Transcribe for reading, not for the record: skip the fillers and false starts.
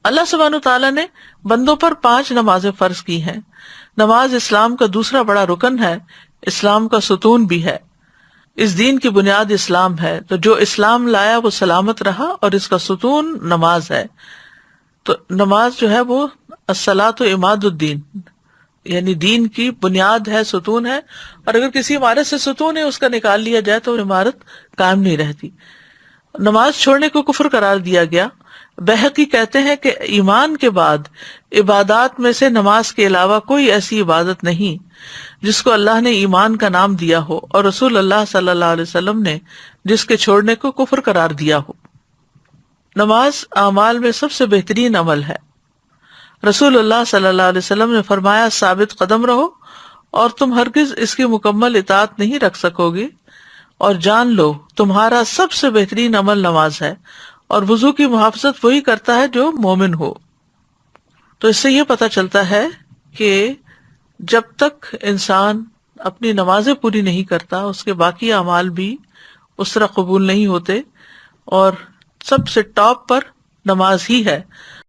اللہ سبحانہ تعالیٰ نے بندوں پر 5 نمازیں فرض کی ہیں. نماز اسلام کا دوسرا بڑا رکن ہے، اسلام کا ستون بھی ہے. اس دین کی بنیاد اسلام ہے، تو جو اسلام لایا وہ سلامت رہا، اور اس کا ستون نماز ہے. تو نماز جو ہے وہ الصلاۃ عماد الدین، یعنی دین کی بنیاد ہے، ستون ہے. اور اگر کسی عمارت سے ستون ہے اس کا نکال لیا جائے تو عمارت قائم نہیں رہتی. نماز چھوڑنے کو کفر قرار دیا گیا. بہقی کہتے ہیں کہ ایمان کے بعد عبادات میں سے نماز کے علاوہ کوئی ایسی عبادت نہیں جس کو اللہ نے ایمان کا نام دیا ہو، اور رسول اللہ صلی اللہ علیہ وسلم نے جس کے چھوڑنے کو کفر قرار دیا ہو. نماز اعمال میں سب سے بہترین عمل ہے. رسول اللہ صلی اللہ علیہ وسلم نے فرمایا، ثابت قدم رہو اور تم ہرگز اس کی مکمل اطاعت نہیں رکھ سکو گے، اور جان لو تمہارا سب سے بہترین عمل نماز ہے، اور وضو کی محافظت وہی کرتا ہے جو مومن ہو. تو اس سے یہ پتہ چلتا ہے کہ جب تک انسان اپنی نمازیں پوری نہیں کرتا اس کے باقی اعمال بھی اس طرح قبول نہیں ہوتے، اور سب سے ٹاپ پر نماز ہی ہے.